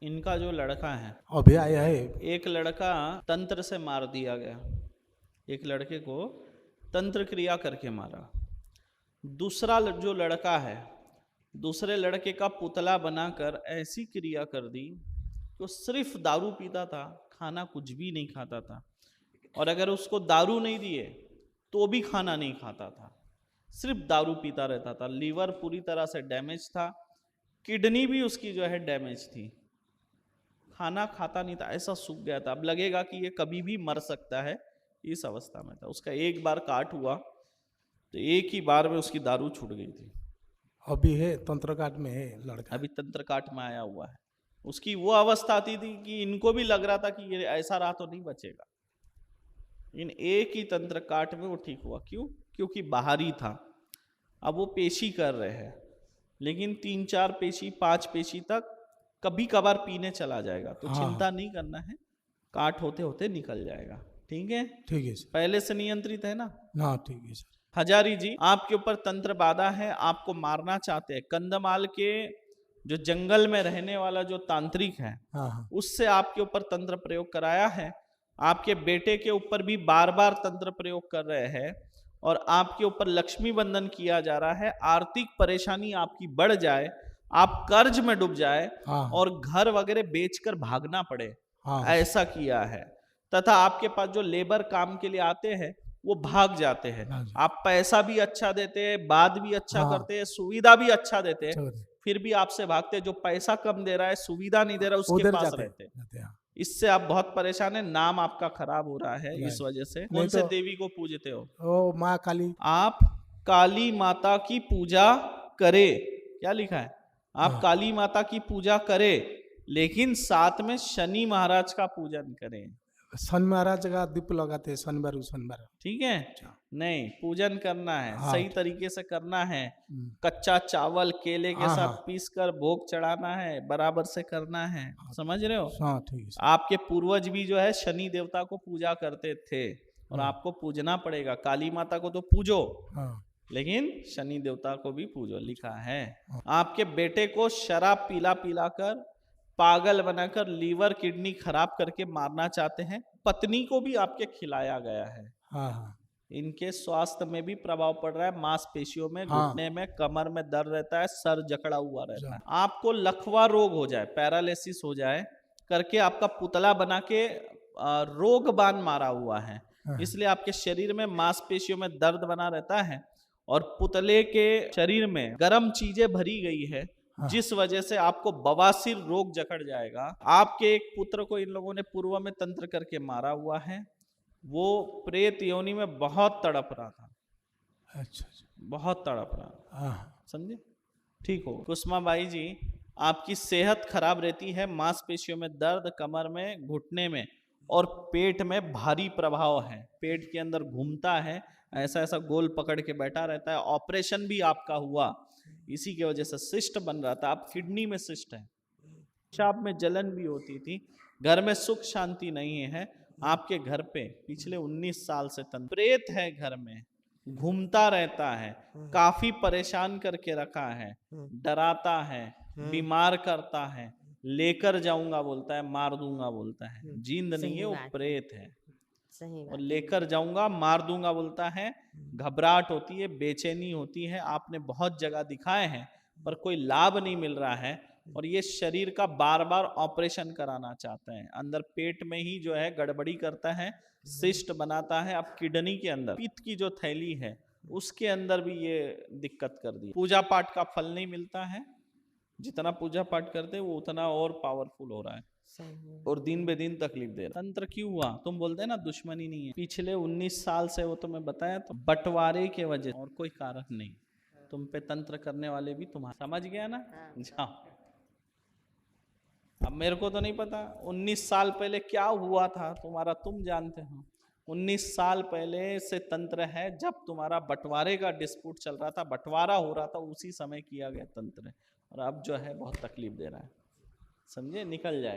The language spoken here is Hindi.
इनका जो लड़का है, अभी आया है। एक लड़का तंत्र से मार दिया गया, एक लड़के को तंत्र क्रिया करके मारा। दूसरा जो लड़का है, दूसरे लड़के का पुतला बनाकर ऐसी क्रिया कर दी कि वो सिर्फ दारू पीता था, खाना कुछ भी नहीं खाता था, और अगर उसको दारू नहीं दिए तो भी खाना नहीं खाता था, सिर्फ दारू पीता रहता था। लीवर पूरी तरह से डैमेज था, किडनी भी उसकी जो है डैमेज थी, खाना खाता नहीं था, ऐसा सूख गया था। अब लगेगा कि ये कभी भी मर सकता है, इस अवस्था में था। उसका एक बार काट हुआ तो एक ही बार में उसकी दारू छूट गई थी। अभी है तंत्र काट में है लड़का। अभी तंत्र काट में आया हुआ है। उसकी वो अवस्था आती थी कि इनको भी लग रहा था कि ये ऐसा रहा तो नहीं बचेगा। इन एक ही तंत्र काट में वो ठीक हुआ। क्यों? क्योंकि बाहरी था। अब वो पेशी कर रहे हैं, लेकिन 3-4 पेशी 5 पेशी तक कभी कभार पीने चला जाएगा, तो हाँ चिंता नहीं करना है, काट होते होते निकल जाएगा। ठीक है, ठीक है सर। पहले से नियंत्रित है ना। हाँ ठीक है सर। हजारी जी, आपके ऊपर तंत्र बाधा है, आपको मारना चाहते हैं। कंधमाल के जो जंगल में रहने वाला जो तांत्रिक है, हाँ हाँ उससे आपके ऊपर तंत्र प्रयोग कराया है। आपके बेटे के ऊपर भी बार बार तंत्र प्रयोग कर रहे हैं, और आपके ऊपर लक्ष्मी बंधन किया जा रहा है। आर्थिक परेशानी आपकी बढ़ जाए, आप कर्ज में डूब जाए, हाँ और घर वगैरह बेचकर भागना पड़े, हाँ ऐसा किया है। तथा आपके पास जो लेबर काम के लिए आते हैं वो भाग जाते हैं। हाँ जी। आप पैसा भी अच्छा देते हैं, बात भी अच्छा हाँ करते हैं, सुविधा भी अच्छा देते हैं, अच्छा होता है। फिर भी आपसे भागते हैं। जो पैसा कम दे रहा है, सुविधा नहीं दे रहा, उसके उधर पास जाते रहते हैं। जाते हैं। इससे आप बहुत परेशान है, नाम आपका खराब हो रहा है इस राइट। वजह से। नहीं कौन से तो देवी को पूजते हो? ओ माँ काली। आप काली माता की पूजा करे। क्या लिखा है? आप हाँ काली माता की पूजा करे, लेकिन साथ में शनि महाराज का पूजन करें। शन महाराज का दीप लगाते हैं शनिवार शनिवार। ठीक है, अच्छा। नहीं पूजन करना है, हाँ सही तरीके से करना है। हम्म, कच्चा चावल केले के हाँ साथ हाँ पीस कर भोग चढ़ाना है, बराबर से करना है। हाँ समझ रहे हो? हाँ, ठीक है सर। आपके पूर्वज भी जो है शनि देवता को पूजा करते थे, और हाँ आपको पूजना पड़ेगा। काली माता को तो पूजो, हाँ लेकिन शनि देवता को भी पूजो, लिखा है। हाँ। आपके बेटे को शराब पिला पिला कर, पागल बनाकर, लीवर किडनी खराब करके मारना चाहते हैं। पत्नी को भी आपके खिलाया गया है। हाँ हाँ इनके स्वास्थ्य में भी प्रभाव पड़ रहा है, मांसपेशियों में, हाँ घुटने में, कमर में दर्द रहता है, सर जकड़ा हुआ रहता जा- है। आपको लकवा रोग हो जाए, पैरालिसिस हो जाए करके आपका पुतला बना के रोग बाण मारा हुआ है, हाँ इसलिए आपके शरीर में मांसपेशियों में दर्द बना रहता है, और पुतले के शरीर में गर्म चीजें भरी गई है, हाँ जिस वजह से आपको बवासीर रोग जकड़ जाएगा। आपके एक पुत्र को इन लोगों ने पूर्व में तंत्र करके मारा हुआ है, वो प्रेत योनि में बहुत तड़प रहा था, अच्छा अच्छा। बहुत तड़प रहा था। हाँ समझे? ठीक हो कुसुमा बाई जी, आपकी सेहत खराब रहती है, मांसपेशियों में दर्द, कमर में, घुटने में, और पेट में भारी प्रभाव है, पेट के अंदर घूमता है, ऐसा ऐसा गोल पकड़ के बैठा रहता है। ऑपरेशन भी आपका हुआ, इसी की वजह से सिस्ट बन रहा था। आप किडनी में सिस्ट है, पेशाब में जलन भी होती थी, घर में सुख शांति नहीं है। आपके घर पे पिछले 19 साल से प्रेत है, घर में घूमता रहता है, काफी परेशान करके रखा है, डराता है, बीमार करता है, लेकर जाऊंगा बोलता है, मार दूंगा बोलता है। जिंद नहीं है, वो प्रेत है। सही और बात। लेकर जाऊंगा, मार दूंगा बोलता है। घबराहट होती है, बेचैनी होती है। आपने बहुत जगह दिखाए हैं, पर कोई लाभ नहीं मिल रहा है, और ये शरीर का बार बार ऑपरेशन कराना चाहते हैं। अंदर पेट में ही जो है गड़बड़ी करता है, सिस्ट बनाता है। अब किडनी के अंदर पित्त की जो थैली है, उसके अंदर भी ये दिक्कत कर दी। पूजा पाठ का फल नहीं मिलता है, जितना पूजा पाठ करते हैं वो उतना और पावरफुल हो रहा है, सही और दिन बे दिन तकलीफ दे रहा है। तंत्र क्यों हुआ? तुम बोलते हैं ना दुश्मनी नहीं है, पिछले 19 साल से वो तुम्हें बताया, तो बंटवारे के वजह, और कोई कारण नहीं। तुम पे तंत्र करने वाले भी तुम्हारा, समझ गया ना? जाओ। अब मेरे को तो नहीं पता 19 साल पहले क्या हुआ था तुम्हारा, तुम जानते हो। 19 साल पहले से तंत्र है, जब तुम्हारा बंटवारे का डिस्प्यूट चल रहा था, बंटवारा हो रहा था, उसी समय किया गया तंत्र है, और अब जो है बहुत तकलीफ दे रहा है। समझे? निकल जाए।